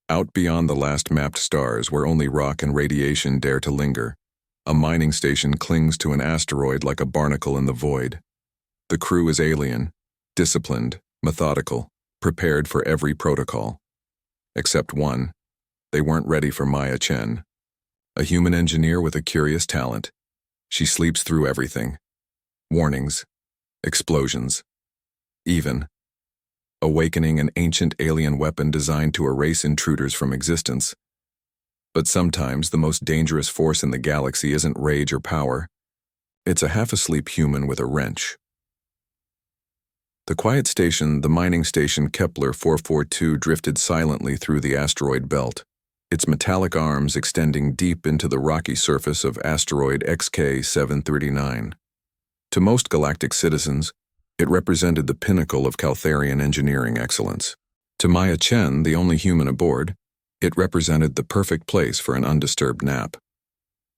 Out beyond the last mapped stars where only rock and radiation dare to linger, a mining station clings to an asteroid like a barnacle in the void. The crew is alien, disciplined, methodical, prepared for every protocol. Except one. They weren't ready for Maya Chen, a human engineer with a curious talent. She sleeps through everything. Warnings, explosions, even awakening an ancient alien weapon designed to erase intruders from existence. But sometimes the most dangerous force in the galaxy isn't rage or power. It's a half-asleep human with a wrench. The quiet station, the mining station Kepler 442, drifted silently through the asteroid belt, its metallic arms extending deep into the rocky surface of asteroid XK 739. To most galactic citizens, it represented the pinnacle of Caltharian engineering excellence. To Maya Chen, the only human aboard, it represented the perfect place for an undisturbed nap.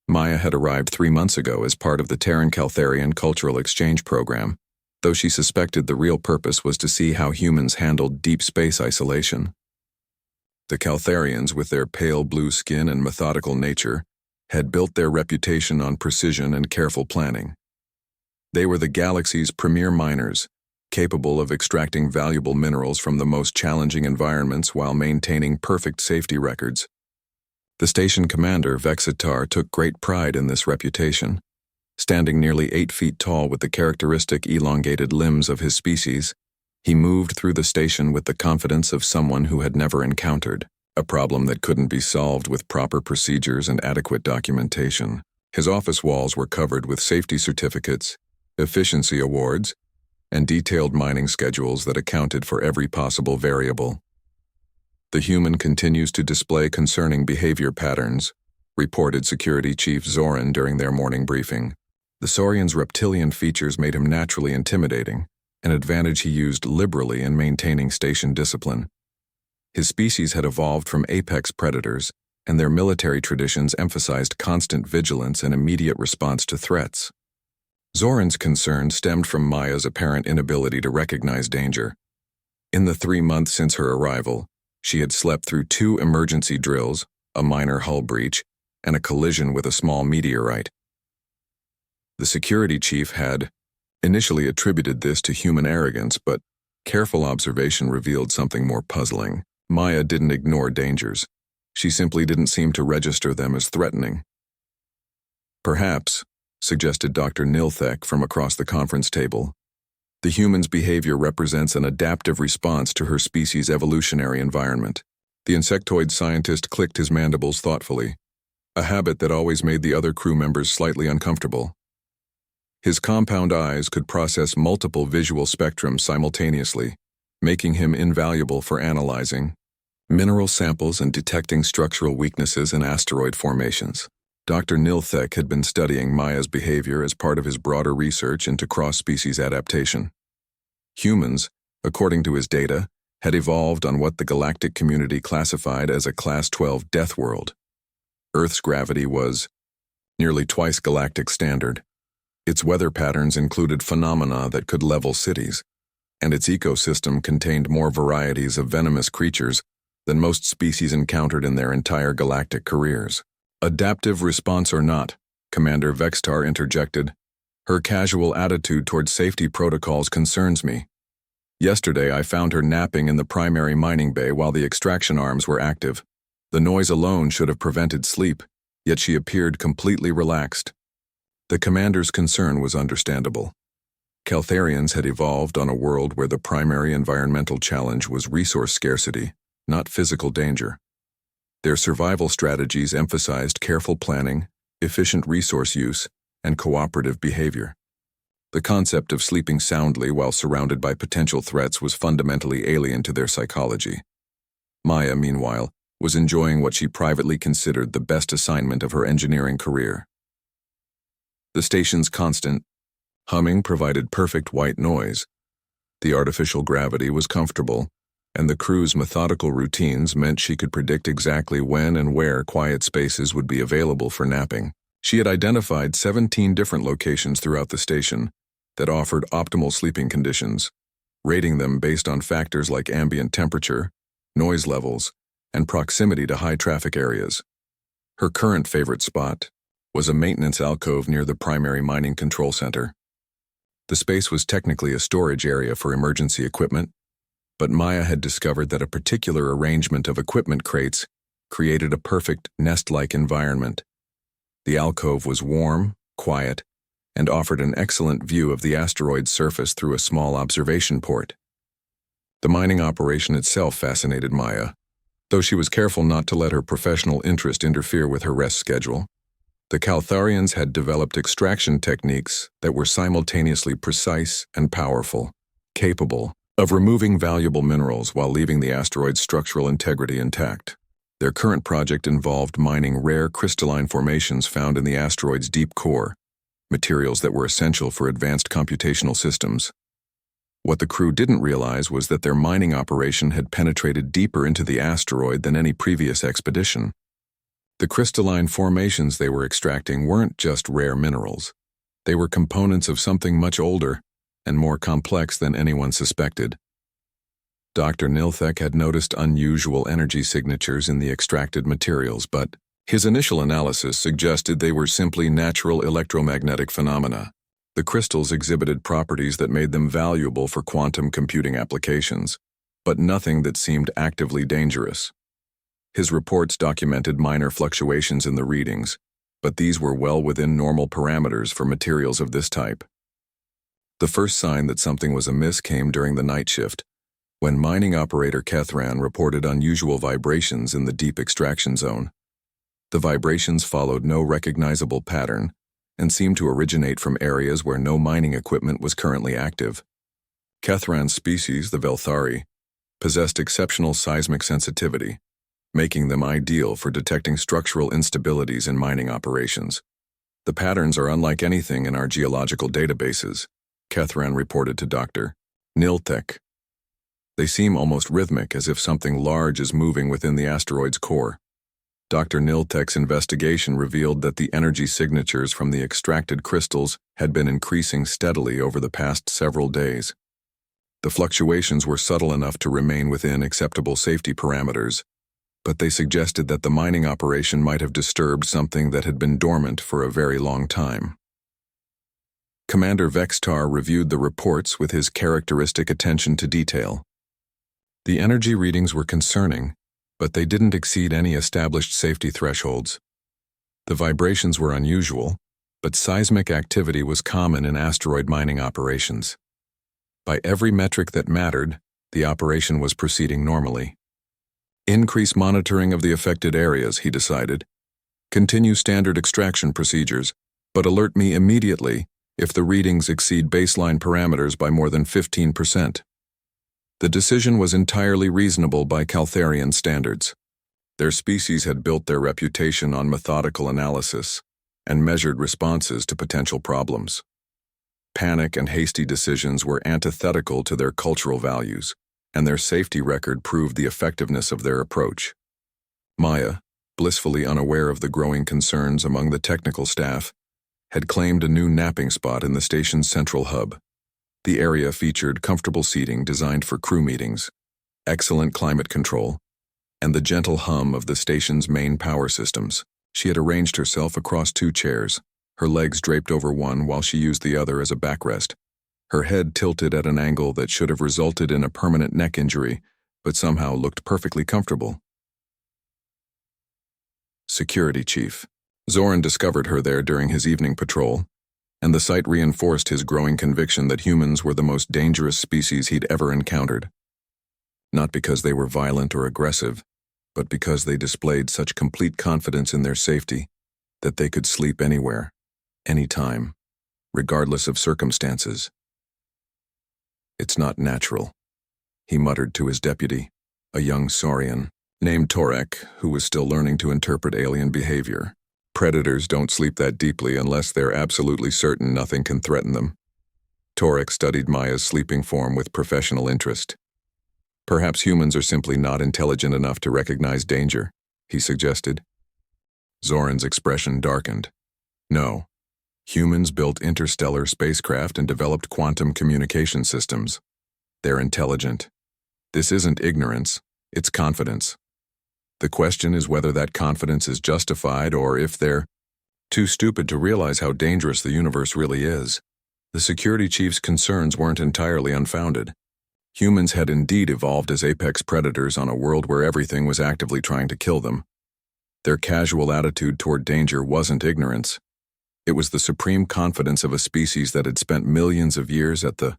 Maya had arrived 3 months ago as part of the Terran-Caltharian Cultural Exchange Program, though she suspected the real purpose was to see how humans handled deep space isolation. The Caltharians, with their pale blue skin and methodical nature, had built their reputation on precision and careful planning. They were the galaxy's premier miners, capable of extracting valuable minerals from the most challenging environments while maintaining perfect safety records. The station commander, Vexitar, took great pride in this reputation. Standing nearly 8 feet tall with the characteristic elongated limbs of his species, he moved through the station with the confidence of someone who had never encountered a problem that couldn't be solved with proper procedures and adequate documentation. His office walls were covered with safety certificates, efficiency awards, and detailed mining schedules that accounted for every possible variable. The human continues to display concerning behavior patterns, reported Security Chief Zoran during their morning briefing. The Saurian's reptilian features made him naturally intimidating, an advantage he used liberally in maintaining station discipline. His species had evolved from apex predators, and their military traditions emphasized constant vigilance and immediate response to threats. Zoran's concern stemmed from Maya's apparent inability to recognize danger. In the 3 months since her arrival, she had slept through 2 emergency drills, a minor hull breach, and a collision with a small meteorite. The security chief had initially attributed this to human arrogance, but careful observation revealed something more puzzling. Maya didn't ignore dangers. She simply didn't seem to register them as threatening. Perhaps, suggested Dr. Nilthek from across the conference table, the human's behavior represents an adaptive response to her species' evolutionary environment. The insectoid scientist clicked his mandibles thoughtfully, a habit that always made the other crew members slightly uncomfortable. His compound eyes could process multiple visual spectrums simultaneously, making him invaluable for analyzing mineral samples and detecting structural weaknesses in asteroid formations. Dr. Nilthek had been studying Maya's behavior as part of his broader research into cross-species adaptation. Humans, according to his data, had evolved on what the galactic community classified as a Class 12 death world. Earth's gravity was nearly twice galactic standard. Its weather patterns included phenomena that could level cities, and its ecosystem contained more varieties of venomous creatures than most species encountered in their entire galactic careers. Adaptive response or not, Commander Vexitar interjected, her casual attitude toward safety protocols concerns me. Yesterday I found her napping in the primary mining bay while the extraction arms were active. The noise alone should have prevented sleep, yet she appeared completely relaxed. The commander's concern was understandable. Caltharians had evolved on a world where the primary environmental challenge was resource scarcity, not physical danger. Their survival strategies emphasized careful planning, efficient resource use, and cooperative behavior. The concept of sleeping soundly while surrounded by potential threats was fundamentally alien to their psychology. Maya, meanwhile, was enjoying what she privately considered the best assignment of her engineering career. The station's constant humming provided perfect white noise. The artificial gravity was comfortable, and the crew's methodical routines meant she could predict exactly when and where quiet spaces would be available for napping. She had identified 17 different locations throughout the station that offered optimal sleeping conditions, rating them based on factors like ambient temperature, noise levels, and proximity to high-traffic areas. Her current favorite spot was a maintenance alcove near the primary mining control center. The space was technically a storage area for emergency equipment, but Maya had discovered that a particular arrangement of equipment crates created a perfect nest-like environment. The alcove was warm, quiet, and offered an excellent view of the asteroid's surface through a small observation port. The mining operation itself fascinated Maya, though she was careful not to let her professional interest interfere with her rest schedule. The Caltharians had developed extraction techniques that were simultaneously precise and powerful, capable of removing valuable minerals while leaving the asteroid's structural integrity intact. Their current project involved mining rare crystalline formations found in the asteroid's deep core, materials that were essential for advanced computational systems. What the crew didn't realize was that their mining operation had penetrated deeper into the asteroid than any previous expedition. The crystalline formations they were extracting weren't just rare minerals. They were components of something much older and more complex than anyone suspected. Dr. Nilthek had noticed unusual energy signatures in the extracted materials, but his initial analysis suggested they were simply natural electromagnetic phenomena. The crystals exhibited properties that made them valuable for quantum computing applications, but nothing that seemed actively dangerous. His reports documented minor fluctuations in the readings, but these were well within normal parameters for materials of this type. The first sign that something was amiss came during the night shift, when mining operator Kethran reported unusual vibrations in the deep extraction zone. The vibrations followed no recognizable pattern and seemed to originate from areas where no mining equipment was currently active. Kethran's species, the Velthari, possessed exceptional seismic sensitivity, making them ideal for detecting structural instabilities in mining operations. The patterns are unlike anything in our geological databases, Kethran reported to Dr. Nilthek. They seem almost rhythmic, as if something large is moving within the asteroid's core. Dr. Nilthek's investigation revealed that the energy signatures from the extracted crystals had been increasing steadily over the past several days. The fluctuations were subtle enough to remain within acceptable safety parameters, but they suggested that the mining operation might have disturbed something that had been dormant for a very long time. Commander Vextar reviewed the reports with his characteristic attention to detail. The energy readings were concerning, but they didn't exceed any established safety thresholds. The vibrations were unusual, but seismic activity was common in asteroid mining operations. By every metric that mattered, the operation was proceeding normally. Increase monitoring of the affected areas, he decided. Continue standard extraction procedures, but alert me immediately if the readings exceed baseline parameters by more than 15%. The decision was entirely reasonable by Caltharian standards. Their species had built their reputation on methodical analysis and measured responses to potential problems. Panic and hasty decisions were antithetical to their cultural values, and their safety record proved the effectiveness of their approach. Maya, blissfully unaware of the growing concerns among the technical staff, had claimed a new napping spot in the station's central hub. The area featured comfortable seating designed for crew meetings, excellent climate control, and the gentle hum of the station's main power systems. She had arranged herself across two chairs, her legs draped over one while she used the other as a backrest, her head tilted at an angle that should have resulted in a permanent neck injury, but somehow looked perfectly comfortable. Security Chief. Zoran discovered her there during his evening patrol, and the sight reinforced his growing conviction that humans were the most dangerous species he'd ever encountered. Not because they were violent or aggressive, but because they displayed such complete confidence in their safety that they could sleep anywhere, anytime, regardless of circumstances. "It's not natural," he muttered to his deputy, a young Saurian named Torek, who was still learning to interpret alien behavior. "Predators don't sleep that deeply unless they're absolutely certain nothing can threaten them." Torek studied Maya's sleeping form with professional interest. "Perhaps humans are simply not intelligent enough to recognize danger," he suggested. Zoran's expression darkened. "No. Humans built interstellar spacecraft and developed quantum communication systems. They're intelligent. This isn't ignorance, it's confidence." The question is whether that confidence is justified or if they're too stupid to realize how dangerous the universe really is. The security chief's concerns weren't entirely unfounded. Humans had indeed evolved as apex predators on a world where everything was actively trying to kill them. Their casual attitude toward danger wasn't ignorance. It was the supreme confidence of a species that had spent millions of years at the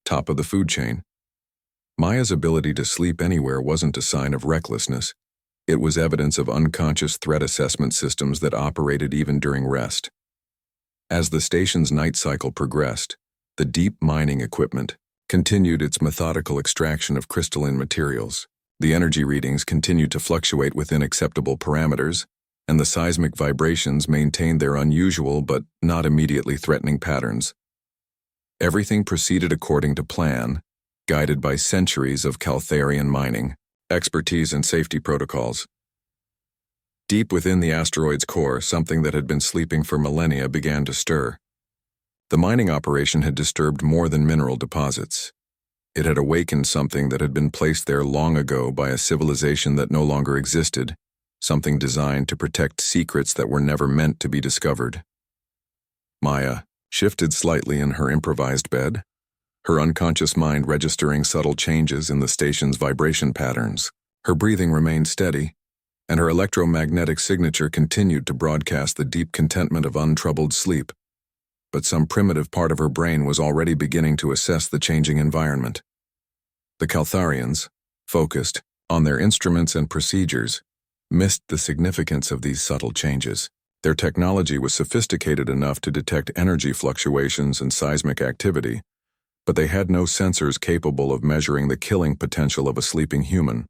top of the food chain. Maya's ability to sleep anywhere wasn't a sign of recklessness. It was evidence of unconscious threat assessment systems that operated even during rest. As the station's night cycle progressed, the deep mining equipment continued its methodical extraction of crystalline materials. The energy readings continued to fluctuate within acceptable parameters, and the seismic vibrations maintained their unusual but not immediately threatening patterns. Everything proceeded according to plan, guided by centuries of Caltharian mining, expertise and safety protocols. Deep within the asteroid's core, something that had been sleeping for millennia began to stir. The mining operation had disturbed more than mineral deposits. It had awakened something that had been placed there long ago by a civilization that no longer existed, something designed to protect secrets that were never meant to be discovered. Maya shifted slightly in her improvised bed, her unconscious mind registering subtle changes in the station's vibration patterns. Her breathing remained steady, and her electromagnetic signature continued to broadcast the deep contentment of untroubled sleep. But some primitive part of her brain was already beginning to assess the changing environment. The Caltharians, focused on their instruments and procedures, missed the significance of these subtle changes. Their technology was sophisticated enough to detect energy fluctuations and seismic activity, but they had no sensors capable of measuring the killing potential of a sleeping human,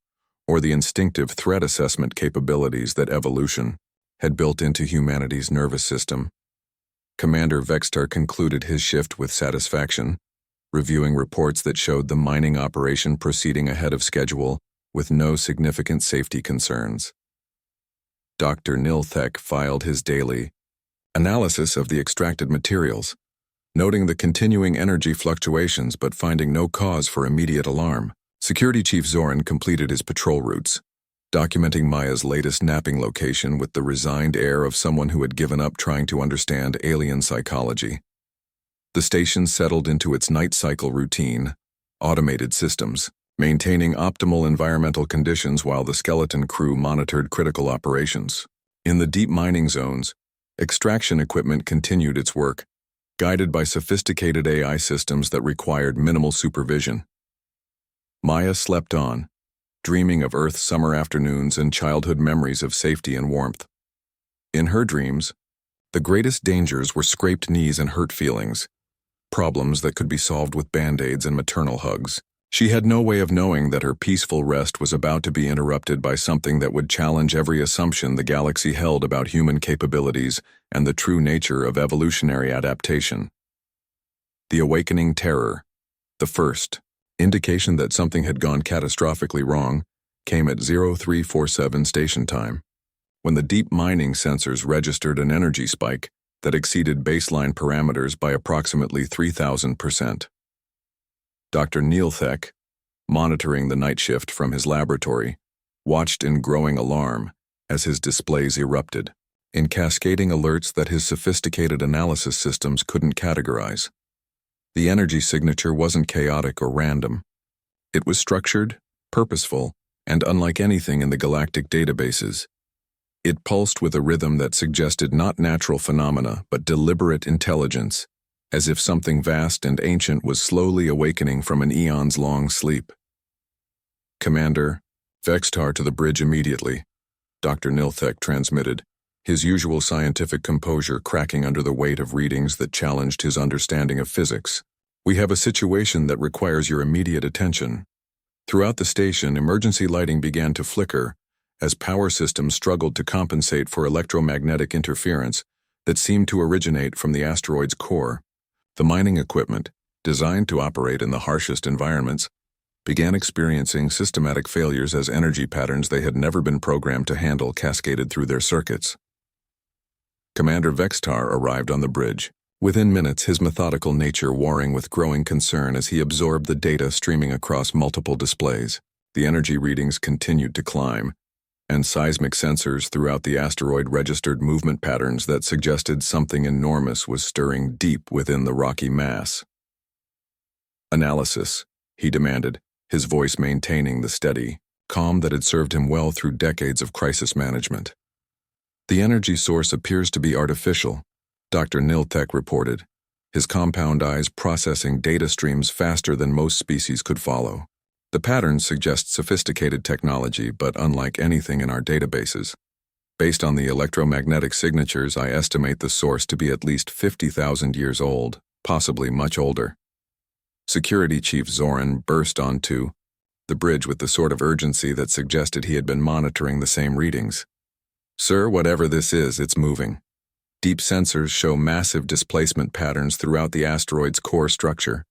or the instinctive threat assessment capabilities that evolution had built into humanity's nervous system. Commander Vextar concluded his shift with satisfaction, reviewing reports that showed the mining operation proceeding ahead of schedule with no significant safety concerns. Dr. Nilthek filed his daily analysis of the extracted materials, noting the continuing energy fluctuations but finding no cause for immediate alarm. Security Chief Zoran completed his patrol routes, documenting Maya's latest napping location with the resigned air of someone who had given up trying to understand alien psychology. The station settled into its night cycle routine, automated systems, maintaining optimal environmental conditions while the skeleton crew monitored critical operations. In the deep mining zones, extraction equipment continued its work, guided by sophisticated AI systems that required minimal supervision. Maya slept on, dreaming of Earth's summer afternoons and childhood memories of safety and warmth. In her dreams, the greatest dangers were scraped knees and hurt feelings, problems that could be solved with band-aids and maternal hugs. She had no way of knowing that her peaceful rest was about to be interrupted by something that would challenge every assumption the galaxy held about human capabilities and the true nature of evolutionary adaptation. The awakening terror, the first indication that something had gone catastrophically wrong, came at 0347 station time, when the deep mining sensors registered an energy spike that exceeded baseline parameters by approximately 3,000%. Dr. Nilthek, monitoring the night shift from his laboratory, watched in growing alarm as his displays erupted, in cascading alerts that his sophisticated analysis systems couldn't categorize. The energy signature wasn't chaotic or random. It was structured, purposeful, and unlike anything in the galactic databases. It pulsed with a rhythm that suggested not natural phenomena but deliberate intelligence, as if something vast and ancient was slowly awakening from an eons-long sleep. Commander, Vextar to the bridge immediately, Dr. Nilthek transmitted, his usual scientific composure cracking under the weight of readings that challenged his understanding of physics. We have a situation that requires your immediate attention. Throughout the station, emergency lighting began to flicker as power systems struggled to compensate for electromagnetic interference that seemed to originate from the asteroid's core. The mining equipment, designed to operate in the harshest environments, began experiencing systematic failures as energy patterns they had never been programmed to handle cascaded through their circuits. Commander Vextar arrived on the bridge, within minutes his methodical nature warring with growing concern as he absorbed the data streaming across multiple displays. The energy readings continued to climb, and seismic sensors throughout the asteroid registered movement patterns that suggested something enormous was stirring deep within the rocky mass. "Analysis," he demanded, his voice maintaining the steady calm that had served him well through decades of crisis management. "The energy source appears to be artificial," Dr. Niltek reported, his compound eyes processing data streams faster than most species could follow. "The patterns suggest sophisticated technology, but unlike anything in our databases. Based on the electromagnetic signatures, I estimate the source to be at least 50,000 years old, possibly much older." Security Chief Zoran burst onto the bridge with the sort of urgency that suggested he had been monitoring the same readings. "Sir, whatever this is, it's moving. Deep sensors show massive displacement patterns throughout the asteroid's core structure.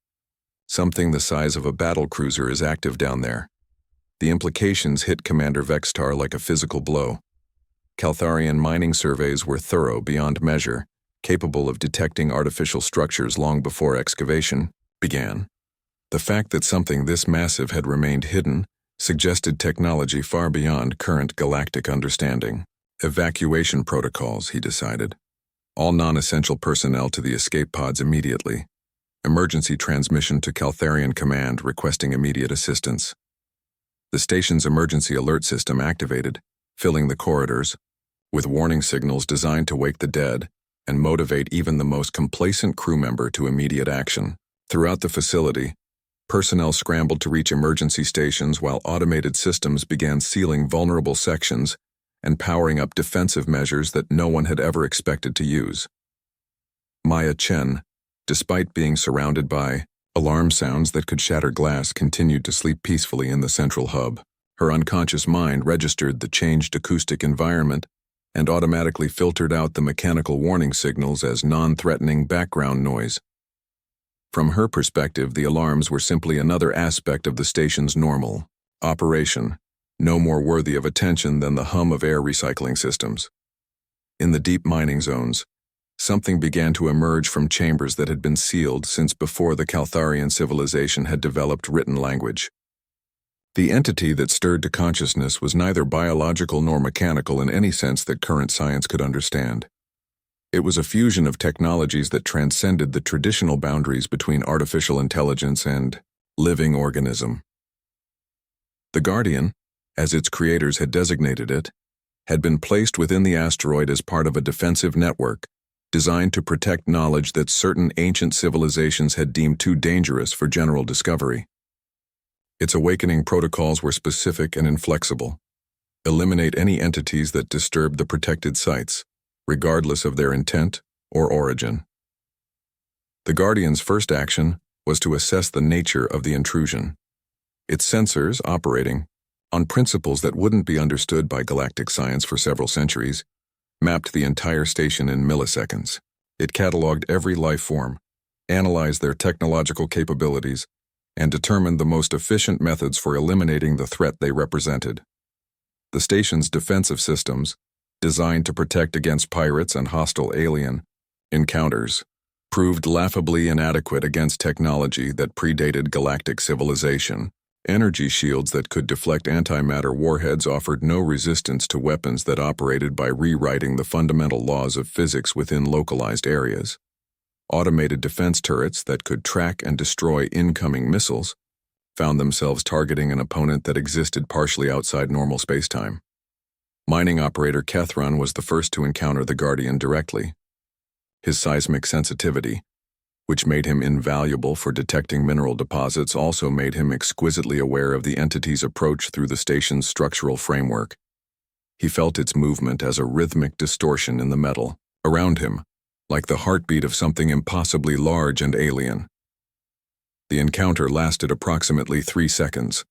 Something the size of a battlecruiser is active down there." The implications hit Commander Vextar like a physical blow. Caltharian mining surveys were thorough beyond measure, capable of detecting artificial structures long before excavation began. The fact that something this massive had remained hidden suggested technology far beyond current galactic understanding. Evacuation protocols, he decided. All non-essential personnel to the escape pods immediately. Emergency transmission to Caltharian Command requesting immediate assistance. The station's emergency alert system activated, filling the corridors, with warning signals designed to wake the dead and motivate even the most complacent crew member to immediate action. Throughout the facility, personnel scrambled to reach emergency stations while automated systems began sealing vulnerable sections and powering up defensive measures that no one had ever expected to use. Maya Chen, despite being surrounded by alarm sounds that could shatter glass, continued to sleep peacefully in the central hub. Her unconscious mind registered the changed acoustic environment and automatically filtered out the mechanical warning signals as non-threatening background noise. From her perspective, the alarms were simply another aspect of the station's normal operation, no more worthy of attention than the hum of air recycling systems. In the deep mining zones, something began to emerge from chambers that had been sealed since before the Caltharian civilization had developed written language. The entity that stirred to consciousness was neither biological nor mechanical in any sense that current science could understand. It was a fusion of technologies that transcended the traditional boundaries between artificial intelligence and living organism. The Guardian, as its creators had designated it, had been placed within the asteroid as part of a defensive network designed to protect knowledge that certain ancient civilizations had deemed too dangerous for general discovery. Its awakening protocols were specific and inflexible. Eliminate any entities that disturbed the protected sites, regardless of their intent or origin. The Guardian's first action was to assess the nature of the intrusion. Its sensors, operating on principles that wouldn't be understood by galactic science for several centuries, mapped the entire station in milliseconds. It cataloged every life form, analyzed their technological capabilities, and determined the most efficient methods for eliminating the threat they represented. The station's defensive systems, designed to protect against pirates and hostile alien encounters, proved laughably inadequate against technology that predated galactic civilization. Energy shields that could deflect antimatter warheads offered no resistance to weapons that operated by rewriting the fundamental laws of physics within localized areas. Automated defense turrets that could track and destroy incoming missiles found themselves targeting an opponent that existed partially outside normal spacetime. Mining operator Kethron was the first to encounter the Guardian directly. His seismic sensitivity, which made him invaluable for detecting mineral deposits, also made him exquisitely aware of the entity's approach through the station's structural framework. He felt its movement as a rhythmic distortion in the metal around him, like the heartbeat of something impossibly large and alien. The encounter lasted approximately 3 seconds.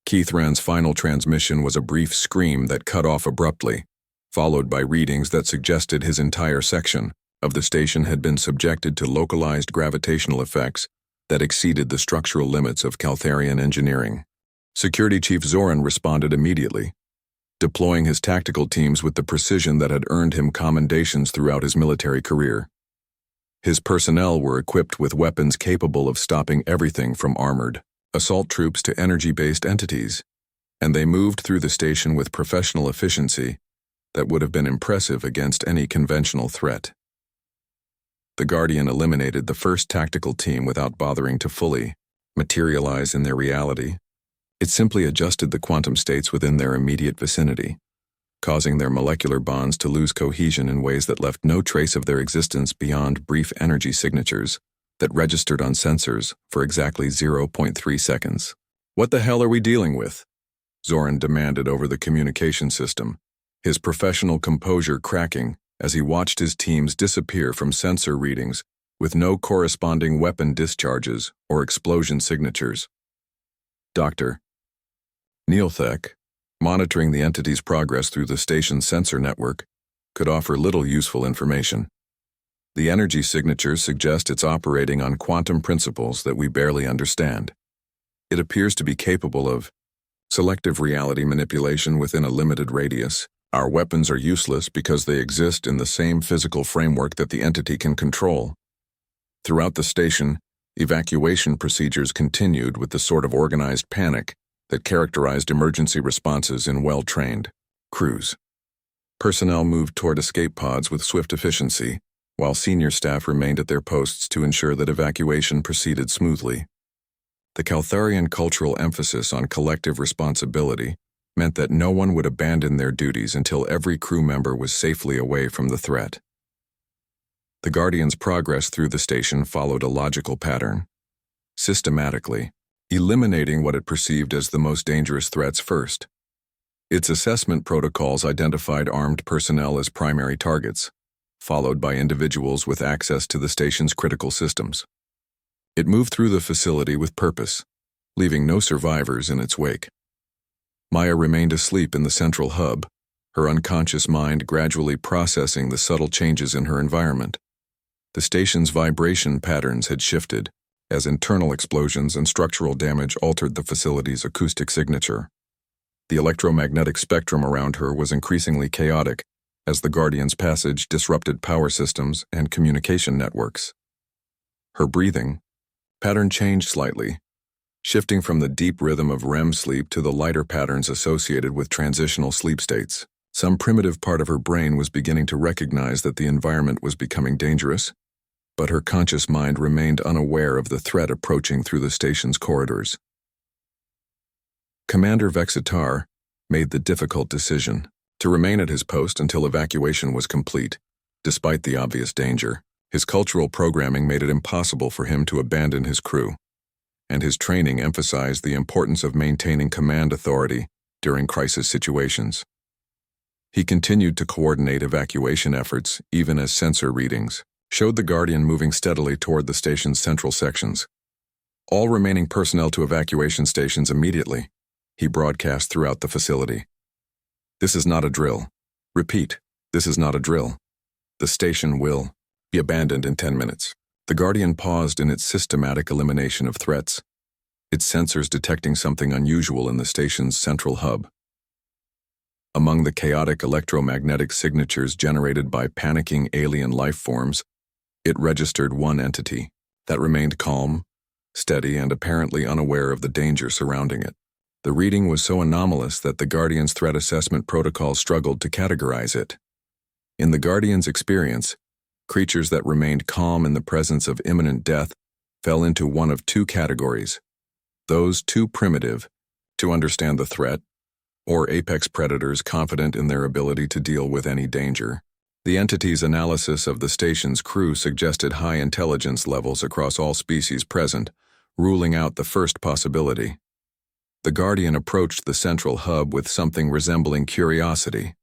Kethran's final transmission was a brief scream that cut off abruptly, followed by readings that suggested his entire section of the station had been subjected to localized gravitational effects that exceeded the structural limits of Caltharian engineering. Security Chief Zoran responded immediately, deploying his tactical teams with the precision that had earned him commendations throughout his military career. His personnel were equipped with weapons capable of stopping everything from armored assault troops to energy-based entities, and they moved through the station with professional efficiency that would have been impressive against any conventional threat. The Guardian eliminated the first tactical team without bothering to fully materialize in their reality. It simply adjusted the quantum states within their immediate vicinity, causing their molecular bonds to lose cohesion in ways that left no trace of their existence beyond brief energy signatures that registered on sensors for exactly 0.3 seconds. "What the hell are we dealing with?" Zoran demanded over the communication system, his professional composure cracking as he watched his teams disappear from sensor readings with no corresponding weapon discharges or explosion signatures. Dr. Neilthek, monitoring the entity's progress through the station's sensor network, could offer little useful information. The energy signatures suggest it's operating on quantum principles that we barely understand. It appears to be capable of selective reality manipulation within a limited radius. Our weapons are useless because they exist in the same physical framework that the entity can control. Throughout the station, evacuation procedures continued with the sort of organized panic that characterized emergency responses in well-trained crews. Personnel moved toward escape pods with swift efficiency, while senior staff remained at their posts to ensure that evacuation proceeded smoothly. The Caltharian cultural emphasis on collective responsibility meant that no one would abandon their duties until every crew member was safely away from the threat. The Guardian's progress through the station followed a logical pattern, systematically eliminating what it perceived as the most dangerous threats first. Its assessment protocols identified armed personnel as primary targets, followed by individuals with access to the station's critical systems. It moved through the facility with purpose, leaving no survivors in its wake. Maya remained asleep in the central hub, her unconscious mind gradually processing the subtle changes in her environment. The station's vibration patterns had shifted, as internal explosions and structural damage altered the facility's acoustic signature. The electromagnetic spectrum around her was increasingly chaotic, as the Guardian's passage disrupted power systems and communication networks. Her breathing pattern changed slightly, shifting from the deep rhythm of REM sleep to the lighter patterns associated with transitional sleep states. Some primitive part of her brain was beginning to recognize that the environment was becoming dangerous, but her conscious mind remained unaware of the threat approaching through the station's corridors. Commander Vexitar made the difficult decision to remain at his post until evacuation was complete, despite the obvious danger. His cultural programming made it impossible for him to abandon his crew, and his training emphasized the importance of maintaining command authority during crisis situations. He continued to coordinate evacuation efforts even as sensor readings showed the Guardian moving steadily toward the station's central sections. "All remaining personnel to evacuation stations immediately," he broadcast throughout the facility. "This is not a drill. Repeat, this is not a drill. The station will be abandoned in 10 minutes. The Guardian paused in its systematic elimination of threats, its sensors detecting something unusual in the station's central hub. Among the chaotic electromagnetic signatures generated by panicking alien life forms, it registered one entity that remained calm, steady, and apparently unaware of the danger surrounding it. The reading was so anomalous that the Guardian's threat assessment protocol struggled to categorize it. In the Guardian's experience, creatures that remained calm in the presence of imminent death fell into one of two categories: those too primitive to understand the threat, or apex predators confident in their ability to deal with any danger. The entity's analysis of the station's crew suggested high intelligence levels across all species present, ruling out the first possibility. The Guardian approached the central hub with something resembling curiosity,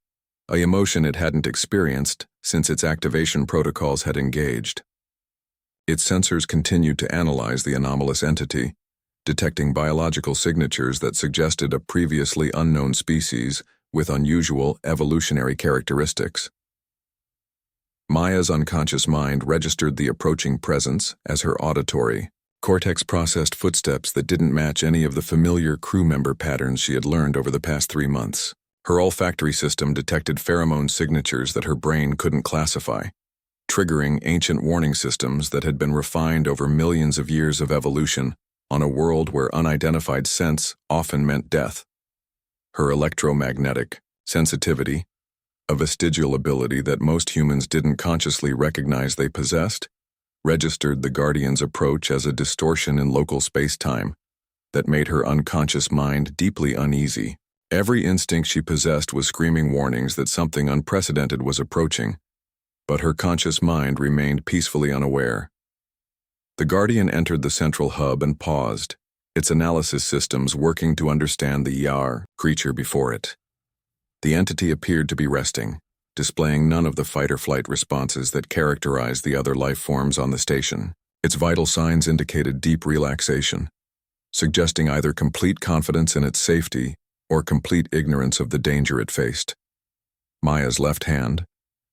a emotion it hadn't experienced since its activation protocols had engaged. Its sensors continued to analyze the anomalous entity, detecting biological signatures that suggested a previously unknown species with unusual evolutionary characteristics. Maya's unconscious mind registered the approaching presence as her auditory cortex processed footsteps that didn't match any of the familiar crew member patterns she had learned over the past 3 months. Her olfactory system detected pheromone signatures that her brain couldn't classify, triggering ancient warning systems that had been refined over millions of years of evolution on a world where unidentified scents often meant death. Her electromagnetic sensitivity, a vestigial ability that most humans didn't consciously recognize they possessed, registered the Guardian's approach as a distortion in local space-time that made her unconscious mind deeply uneasy. Every instinct she possessed was screaming warnings that something unprecedented was approaching, but her conscious mind remained peacefully unaware. The Guardian entered the central hub and paused, its analysis systems working to understand the Yar creature before it. The entity appeared to be resting, displaying none of the fight-or-flight responses that characterize the other life forms on the station. Its vital signs indicated deep relaxation, suggesting either complete confidence in its safety or complete ignorance of the danger it faced. Maya's left hand,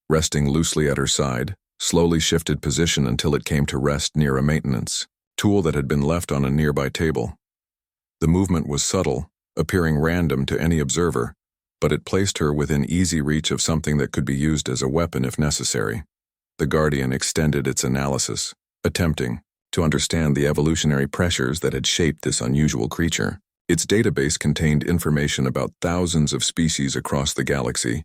resting loosely at her side, slowly shifted position until it came to rest near a maintenance tool that had been left on a nearby table. The movement was subtle, appearing random to any observer, but it placed her within easy reach of something that could be used as a weapon if necessary. The Guardian extended its analysis, attempting to understand the evolutionary pressures that had shaped this unusual creature. Its database contained information about thousands of species across the galaxy,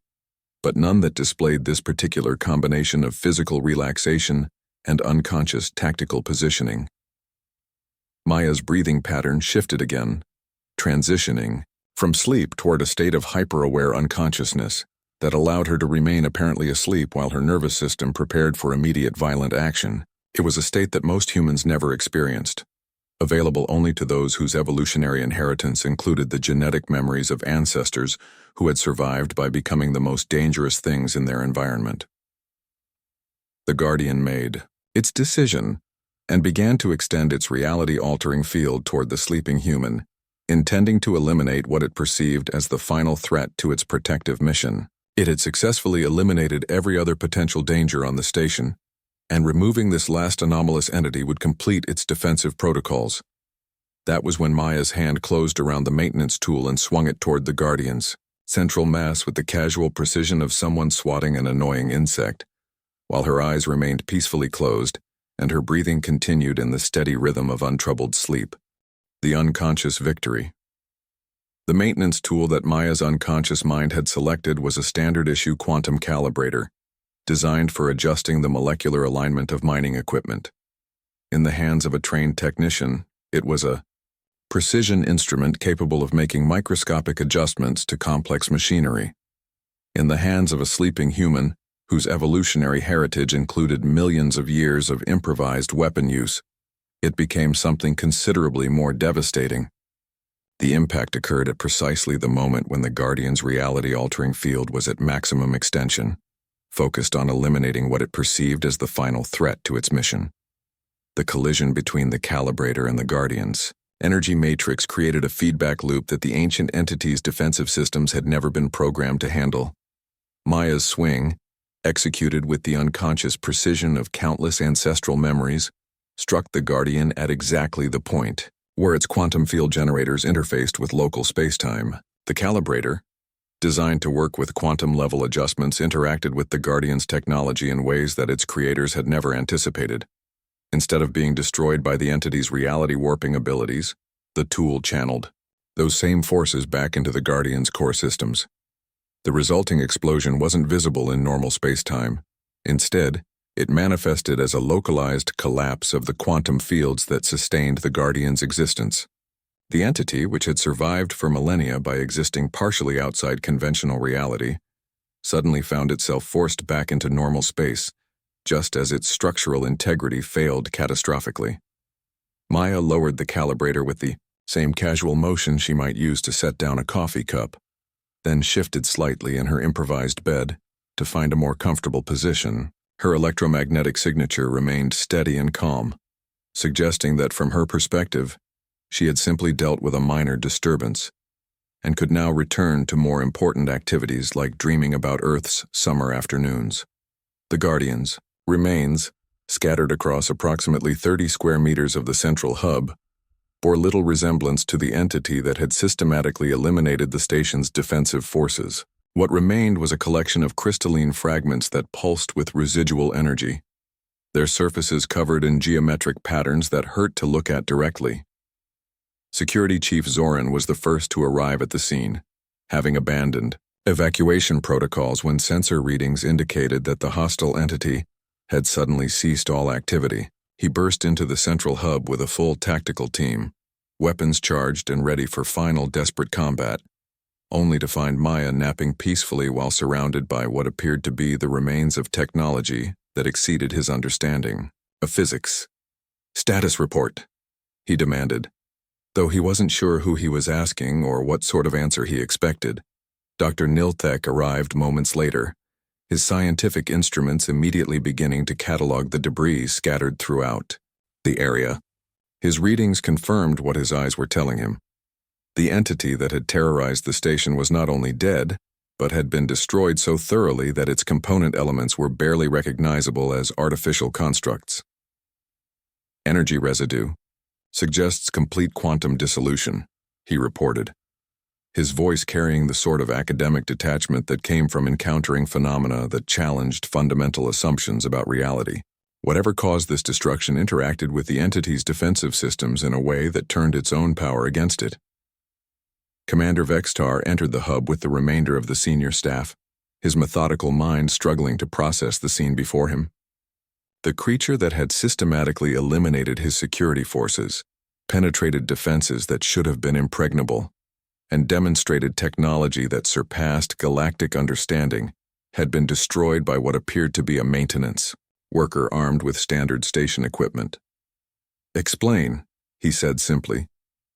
but none that displayed this particular combination of physical relaxation and unconscious tactical positioning. Maya's breathing pattern shifted again, transitioning from sleep toward a state of hyper-aware unconsciousness that allowed her to remain apparently asleep while her nervous system prepared for immediate violent action. It was a state that most humans never experienced, available only to those whose evolutionary inheritance included the genetic memories of ancestors who had survived by becoming the most dangerous things in their environment. The Guardian made its decision and began to extend its reality-altering field toward the sleeping human, intending to eliminate what it perceived as the final threat to its protective mission. It had successfully eliminated every other potential danger on the station, and removing this last anomalous entity would complete its defensive protocols. That was when Maya's hand closed around the maintenance tool and swung it toward the Guardian's central mass with the casual precision of someone swatting an annoying insect, while her eyes remained peacefully closed and her breathing continued in the steady rhythm of untroubled sleep. The unconscious victory. The maintenance tool that Maya's unconscious mind had selected was a standard-issue quantum calibrator, designed for adjusting the molecular alignment of mining equipment. In the hands of a trained technician, it was a precision instrument capable of making microscopic adjustments to complex machinery. In the hands of a sleeping human, whose evolutionary heritage included millions of years of improvised weapon use, it became something considerably more devastating. The impact occurred at precisely the moment when the Guardian's reality-altering field was at maximum extension, focused on eliminating what it perceived as the final threat to its mission. The collision between the calibrator and the Guardian's energy matrix created a feedback loop that the ancient entity's defensive systems had never been programmed to handle. Maya's swing, executed with the unconscious precision of countless ancestral memories, struck the Guardian at exactly the point where its quantum field generators interfaced with local spacetime. The calibrator, designed to work with quantum-level adjustments, interacted with the Guardian's technology in ways that its creators had never anticipated. Instead of being destroyed by the entity's reality-warping abilities, the tool channeled those same forces back into the Guardian's core systems. The resulting explosion wasn't visible in normal spacetime. Instead, it manifested as a localized collapse of the quantum fields that sustained the Guardian's existence. The entity, which had survived for millennia by existing partially outside conventional reality, suddenly found itself forced back into normal space, just as its structural integrity failed catastrophically. Maya lowered the calibrator with the same casual motion she might use to set down a coffee cup, then shifted slightly in her improvised bed to find a more comfortable position. Her electromagnetic signature remained steady and calm, suggesting that from her perspective, she had simply dealt with a minor disturbance and could now return to more important activities like dreaming about Earth's summer afternoons. The Guardian's remains, scattered across approximately 30 square meters of the central hub, bore little resemblance to the entity that had systematically eliminated the station's defensive forces. What remained was a collection of crystalline fragments that pulsed with residual energy, their surfaces covered in geometric patterns that hurt to look at directly. Security Chief Zoran was the first to arrive at the scene, having abandoned evacuation protocols when sensor readings indicated that the hostile entity had suddenly ceased all activity. He burst into the central hub with a full tactical team, weapons charged and ready for final desperate combat, only to find Maya napping peacefully while surrounded by what appeared to be the remains of technology that exceeded his understanding of physics. "Status report," he demanded. Though he wasn't sure who he was asking or what sort of answer he expected, Dr. Nilthek arrived moments later, his scientific instruments immediately beginning to catalog the debris scattered throughout the area. His readings confirmed what his eyes were telling him. The entity that had terrorized the station was not only dead, but had been destroyed so thoroughly that its component elements were barely recognizable as artificial constructs. "Energy residue suggests complete quantum dissolution," he reported, his voice carrying the sort of academic detachment that came from encountering phenomena that challenged fundamental assumptions about reality. Whatever caused this destruction interacted with the entity's defensive systems in a way that turned its own power against it. Commander Vextar entered the hub with the remainder of the senior staff, his methodical mind struggling to process the scene before him. The creature that had systematically eliminated his security forces, penetrated defenses that should have been impregnable, and demonstrated technology that surpassed galactic understanding, had been destroyed by what appeared to be a maintenance worker armed with standard station equipment. "Explain," he said simply,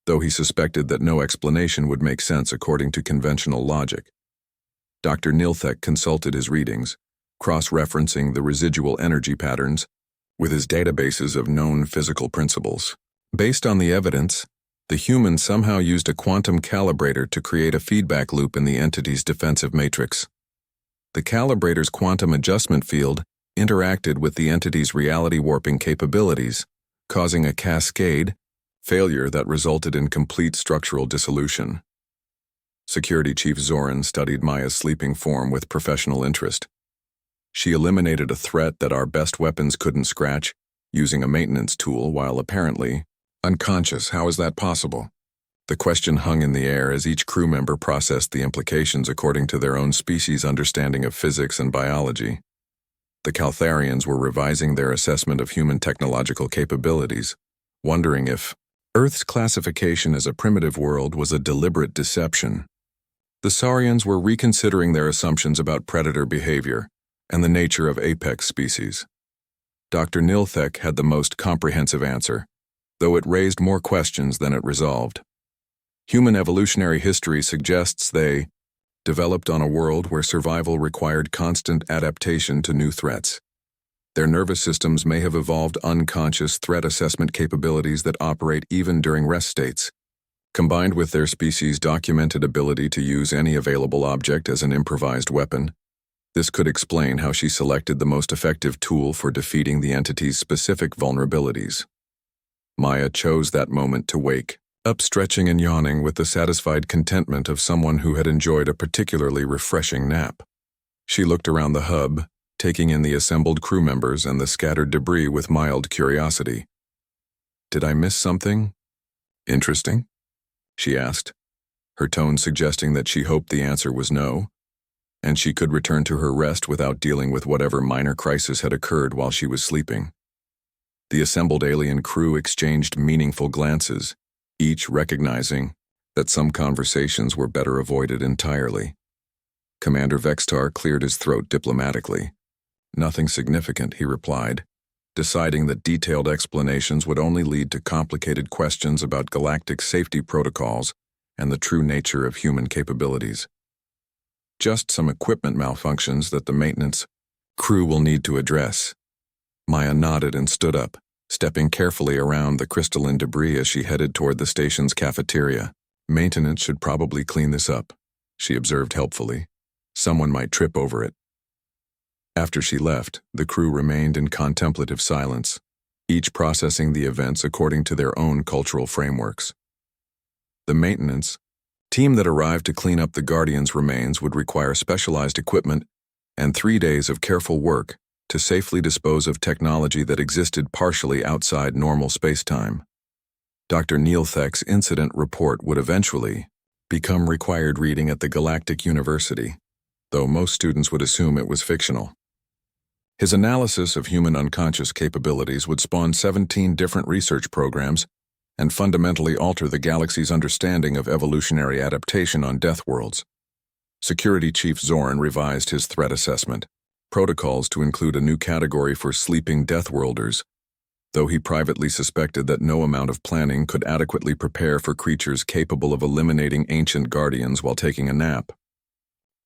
though he suspected that no explanation would make sense according to conventional logic. Dr. Nilthek consulted his readings, cross-referencing the residual energy patterns with his databases of known physical principles. Based on the evidence, the human somehow used a quantum calibrator to create a feedback loop in the entity's defensive matrix. The calibrator's quantum adjustment field interacted with the entity's reality warping capabilities, causing a cascade failure that resulted in complete structural dissolution. Security Chief Zoran studied Maya's sleeping form with professional interest. She eliminated a threat that our best weapons couldn't scratch, using a maintenance tool while apparently unconscious. How is that possible? The question hung in the air as each crew member processed the implications according to their own species' understanding of physics and biology. The Caltharians were revising their assessment of human technological capabilities, wondering if Earth's classification as a primitive world was a deliberate deception. The Saurians were reconsidering their assumptions about predator behavior and the nature of apex species. Dr. Nilthek had the most comprehensive answer, though it raised more questions than it resolved. Human evolutionary history suggests they developed on a world where survival required constant adaptation to new threats. Their nervous systems may have evolved unconscious threat assessment capabilities that operate even during rest states. Combined with their species' documented ability to use any available object as an improvised weapon, this could explain how she selected the most effective tool for defeating the entity's specific vulnerabilities. Maya chose that moment to wake up, stretching and yawning with the satisfied contentment of someone who had enjoyed a particularly refreshing nap. She looked around the hub, taking in the assembled crew members and the scattered debris with mild curiosity. "Did I miss something interesting?" she asked, her tone suggesting that she hoped the answer was no, and she could return to her rest without dealing with whatever minor crisis had occurred while she was sleeping. The assembled alien crew exchanged meaningful glances, each recognizing that some conversations were better avoided entirely. Commander Vextar cleared his throat diplomatically. "Nothing significant," he replied, deciding that detailed explanations would only lead to complicated questions about galactic safety protocols and the true nature of human capabilities. "Just some equipment malfunctions that the maintenance crew will need to address." Maya nodded and stood up, stepping carefully around the crystalline debris as she headed toward the station's cafeteria. "Maintenance should probably clean this up," she observed helpfully. "Someone might trip over it." After she left, the crew remained in contemplative silence, each processing the events according to their own cultural frameworks. The maintenance team that arrived to clean up the Guardian's remains would require specialized equipment and 3 days of careful work to safely dispose of technology that existed partially outside normal spacetime. Dr. Nilthek's incident report would eventually become required reading at the Galactic University, though most students would assume it was fictional. His analysis of human unconscious capabilities would spawn 17 different research programs and fundamentally alter the galaxy's understanding of evolutionary adaptation on Deathworlds. Security Chief Zorn revised his threat assessment protocols to include a new category for sleeping Deathworlders, though he privately suspected that no amount of planning could adequately prepare for creatures capable of eliminating ancient guardians while taking a nap.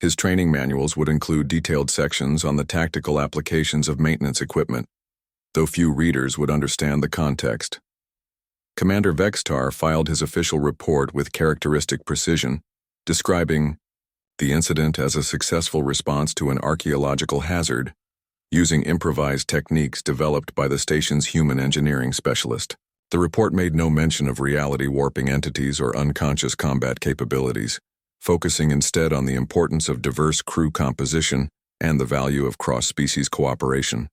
His training manuals would include detailed sections on the tactical applications of maintenance equipment, though few readers would understand the context. Commander Vextar filed his official report with characteristic precision, describing the incident as a successful response to an archaeological hazard, using improvised techniques developed by the station's human engineering specialist. The report made no mention of reality-warping entities or unconscious combat capabilities, focusing instead on the importance of diverse crew composition and the value of cross-species cooperation.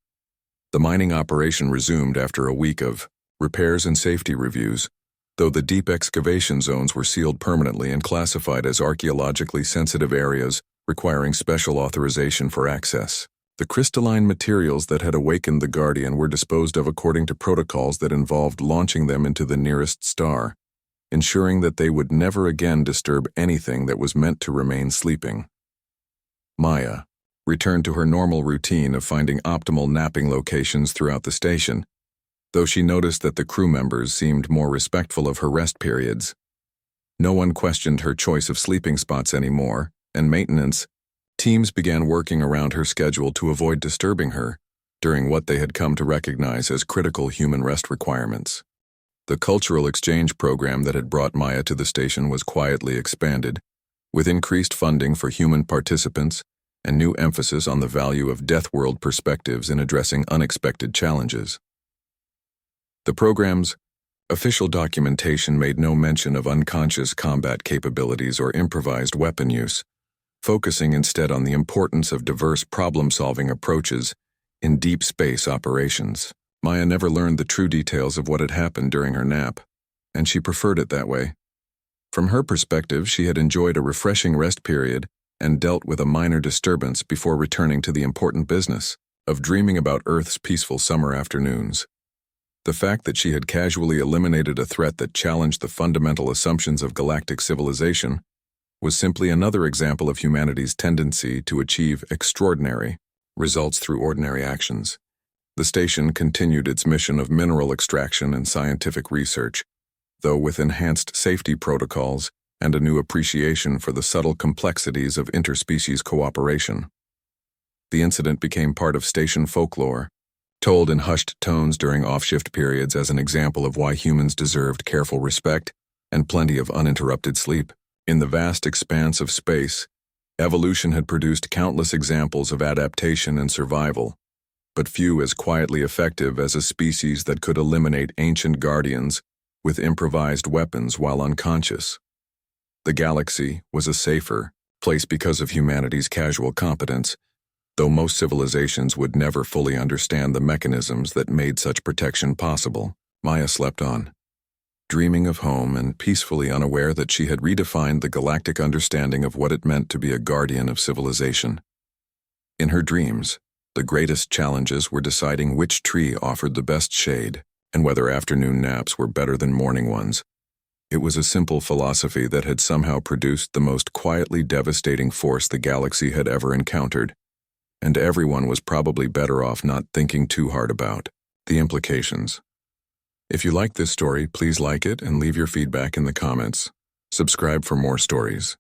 The mining operation resumed after a week of repairs and safety reviews, though the deep excavation zones were sealed permanently and classified as archaeologically sensitive areas requiring special authorization for access. The crystalline materials that had awakened the Guardian were disposed of according to protocols that involved launching them into the nearest star, ensuring that they would never again disturb anything that was meant to remain sleeping. Maya returned to her normal routine of finding optimal napping locations throughout the station, though she noticed that the crew members seemed more respectful of her rest periods. No one questioned her choice of sleeping spots anymore, and maintenance teams began working around her schedule to avoid disturbing her during what they had come to recognize as critical human rest requirements. The cultural exchange program that had brought Maya to the station was quietly expanded, with increased funding for human participants and new emphasis on the value of Deathworld perspectives in addressing unexpected challenges. The program's official documentation made no mention of unconscious combat capabilities or improvised weapon use, focusing instead on the importance of diverse problem-solving approaches in deep space operations. Maya never learned the true details of what had happened during her nap, and she preferred it that way. From her perspective, she had enjoyed a refreshing rest period and dealt with a minor disturbance before returning to the important business of dreaming about Earth's peaceful summer afternoons. The fact that she had casually eliminated a threat that challenged the fundamental assumptions of galactic civilization was simply another example of humanity's tendency to achieve extraordinary results through ordinary actions. The station continued its mission of mineral extraction and scientific research, though with enhanced safety protocols and a new appreciation for the subtle complexities of interspecies cooperation. The incident became part of station folklore, told in hushed tones during off-shift periods as an example of why humans deserved careful respect and plenty of uninterrupted sleep. In the vast expanse of space, evolution had produced countless examples of adaptation and survival, but few as quietly effective as a species that could eliminate ancient guardians with improvised weapons while unconscious. The galaxy was a safer place because of humanity's casual competence, though most civilizations would never fully understand the mechanisms that made such protection possible. Maya slept on, dreaming of home and peacefully unaware that she had redefined the galactic understanding of what it meant to be a guardian of civilization. In her dreams, the greatest challenges were deciding which tree offered the best shade and whether afternoon naps were better than morning ones. It was a simple philosophy that had somehow produced the most quietly devastating force the galaxy had ever encountered, and everyone was probably better off not thinking too hard about the implications. If you like this story, please like it and leave your feedback in the comments. Subscribe for more stories.